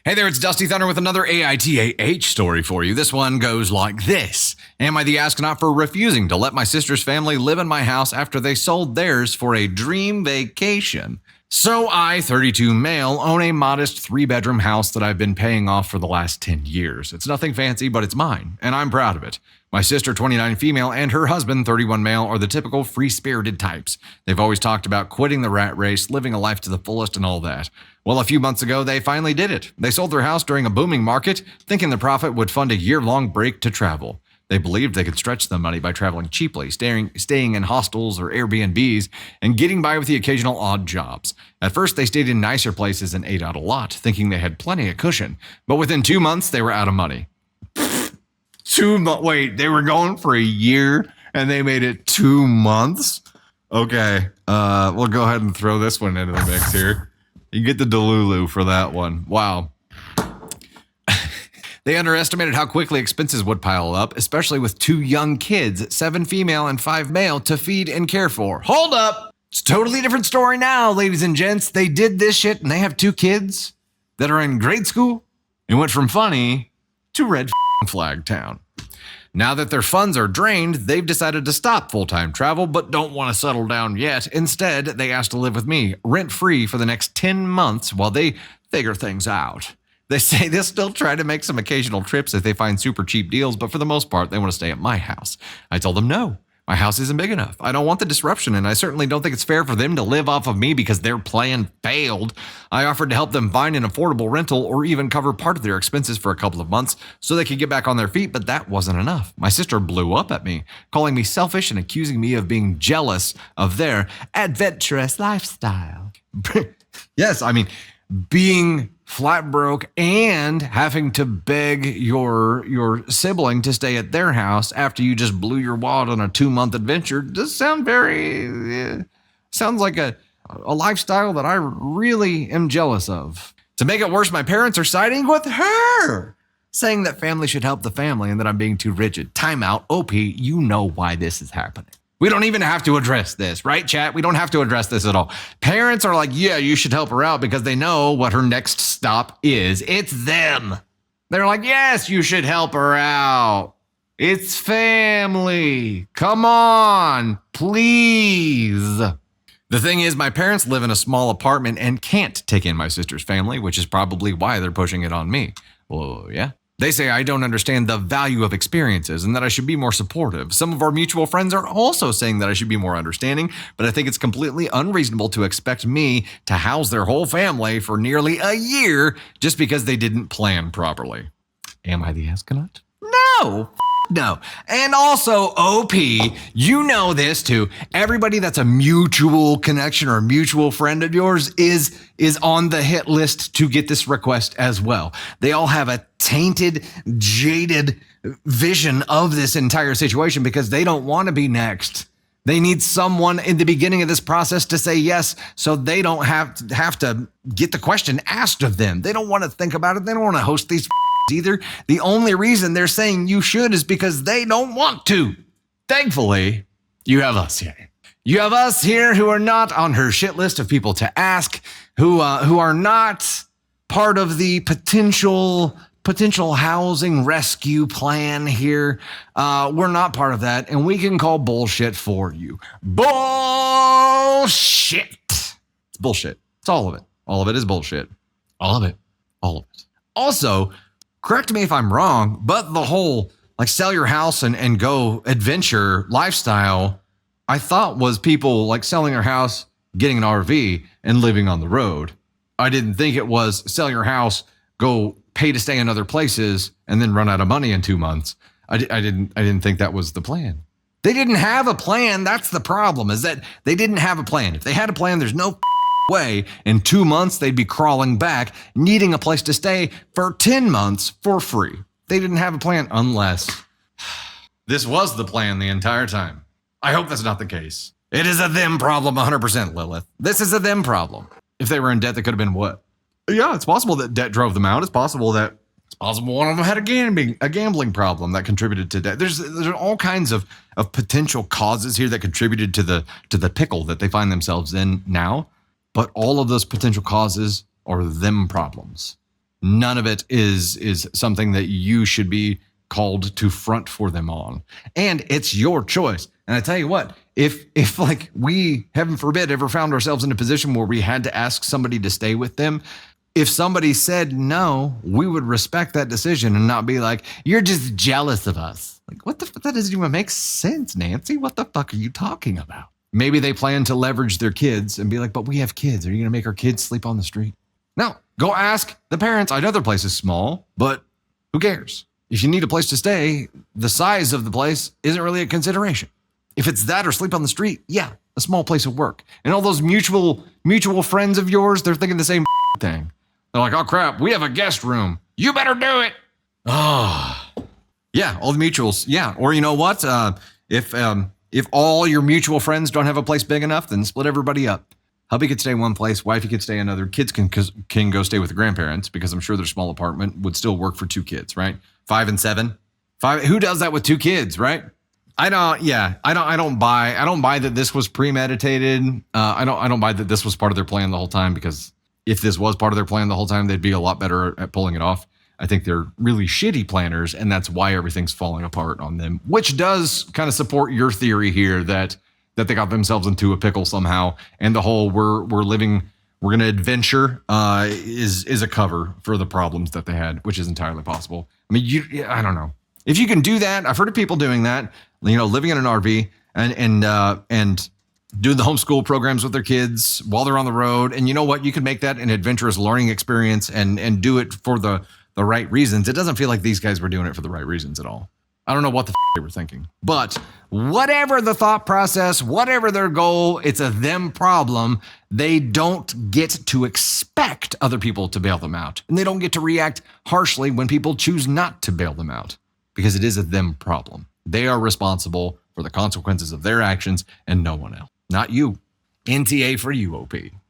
Hey there, it's Dusty Thunder with another AITAH story for you. This one goes like this. Am I the astronaut for refusing to let my sister's family live in my house after they sold theirs for a dream vacation? So I, 32 male, own a modest 3-bedroom house that I've been paying off for the last 10 years. It's nothing fancy, but it's mine, and I'm proud of it. My sister, 29 female, and her husband, 31 male, are the typical free-spirited types. They've always talked about quitting the rat race, living a life to the fullest, and all that. Well, a few months ago, they finally did it. They sold their house during a booming market, thinking the profit would fund a year-long break to travel. They believed they could stretch the money by traveling cheaply, staying in hostels or Airbnbs, and getting by with the occasional odd jobs. At first, they stayed in nicer places and ate out a lot, thinking they had plenty of cushion. But within 2 months, they were out of money. Wait, they were going for a year and they made it 2 months? Okay, we'll go ahead and throw this one into the mix here. You get the Delulu for that one. Wow. They underestimated how quickly expenses would pile up, especially with 2 young kids, 7 female and 5 male, to feed and care for. Hold up! It's a totally different story now, ladies and gents. They did this shit and they have 2 kids that are in grade school and went from funny to red flag town. Now that their funds are drained, they've decided to stop full-time travel, but don't want to settle down yet. Instead, they asked to live with me, rent-free for the next 10 months while they figure things out. They say they'll still try to make some occasional trips if they find super cheap deals, but for the most part, they want to stay at my house. I told them no. My house isn't big enough. I don't want the disruption, and I certainly don't think it's fair for them to live off of me because their plan failed. I offered to help them find an affordable rental or even cover part of their expenses for a couple of months so they could get back on their feet, but that wasn't enough. My sister blew up at me, calling me selfish and accusing me of being jealous of their adventurous lifestyle. Yes, I mean, being flat broke and having to beg your sibling to stay at their house after you just blew your wad on a 2-month adventure does sound sounds like a lifestyle that I really am jealous of. To make it worse, my parents are siding with her, saying that family should help the family and that I'm being too rigid. Time out. OP, you know why this is happening. We don't even have to address this, right, chat? We don't have to address this at all. Parents are like, yeah, you should help her out because they know what her next stop is. It's them. They're like, yes, you should help her out. It's family. Come on, please. The thing is, my parents live in a small apartment and can't take in my sister's family, which is probably why they're pushing it on me. Well, yeah. They say I don't understand the value of experiences and that I should be more supportive. Some of our mutual friends are also saying that I should be more understanding, but I think it's completely unreasonable to expect me to house their whole family for nearly a year just because they didn't plan properly. Am I the astronaut? No. And also, OP, you know this too. Everybody that's a mutual connection or a mutual friend of yours is on the hit list to get this request as well. They all have a tainted, jaded vision of this entire situation because they don't want to be next. They need someone in the beginning of this process to say yes, so they don't have to get the question asked of them. They don't want to think about it. They don't want to host these either. The only reason they're saying you should is because they don't want to. Thankfully, you have us here. You have us here who are not on her shit list of people to ask, who are not part of the potential housing rescue plan here. We're not part of that, and we can call bullshit for you. Bullshit. It's bullshit. It's all of it. All of it is bullshit. All of it. All of it. Also, correct me if I'm wrong, but the whole like sell your house and go adventure lifestyle, I thought was people like selling their house, getting an RV and living on the road. I didn't think it was sell your house, go pay to stay in other places and then run out of money in 2 months. I didn't think that was the plan. They didn't have a plan. That's the problem, is that they didn't have a plan. If they had a plan, there's no way in 2 months they'd be crawling back, needing a place to stay for 10 months for free. They didn't have a plan unless this was the plan the entire time. I hope that's not the case. It is a them problem 100%, Lilith. This is a them problem. If they were in debt, that could have been what? Yeah, it's possible that debt drove them out. It's possible one of them had a gambling problem that contributed to debt. There's all kinds of potential causes here that contributed to the pickle that they find themselves in now. But all of those potential causes are them problems. none of it is something that you should be called to front for them on. And it's your choice. And I tell you what, if like we, heaven forbid, ever found ourselves in a position where we had to ask somebody to stay with them, if somebody said no, we would respect that decision and not be like, you're just jealous of us. Like, what the fuck? That doesn't even make sense, Nancy. What the fuck are you talking about? Maybe they plan to leverage their kids and be like, but we have kids. Are you going to make our kids sleep on the street? No, go ask the parents. I know their place is small, but who cares? If you need a place to stay, the size of the place isn't really a consideration. If it's that or sleep on the street, yeah, a small place of work. And all those mutual friends of yours, they're thinking the same thing. They're like, oh crap, we have a guest room. You better do it. Oh, yeah, all the mutuals. Yeah, or you know what? If all your mutual friends don't have a place big enough, then split everybody up. Hubby could stay one place, wifey could stay another. Kids can go stay with the grandparents because I'm sure their small apartment would still work for 2 kids, right? 5 and 7. 5. Who does that with 2 kids, right? I don't buy that this was premeditated. I don't buy that this was part of their plan the whole time, because if this was part of their plan the whole time, they'd be a lot better at pulling it off. I think they're really shitty planners, and that's why everything's falling apart on them, which does kind of support your theory here that they got themselves into a pickle somehow, and the whole we're going to adventure is a cover for the problems that they had, which is entirely possible. I mean, I don't know. If you can do that, I've heard of people doing that, living in an RV and doing the homeschool programs with their kids while they're on the road. And you know what? You can make that an adventurous learning experience and do it for the right reasons. It doesn't feel like these guys were doing it for the right reasons at all. I don't know what the they were thinking, but whatever the thought process, whatever their goal, it's a them problem. They don't get to expect other people to bail them out, and they don't get to react harshly when people choose not to bail them out, because it is a them problem. They are responsible for the consequences of their actions and no one else. Not you. NTA for you, OP.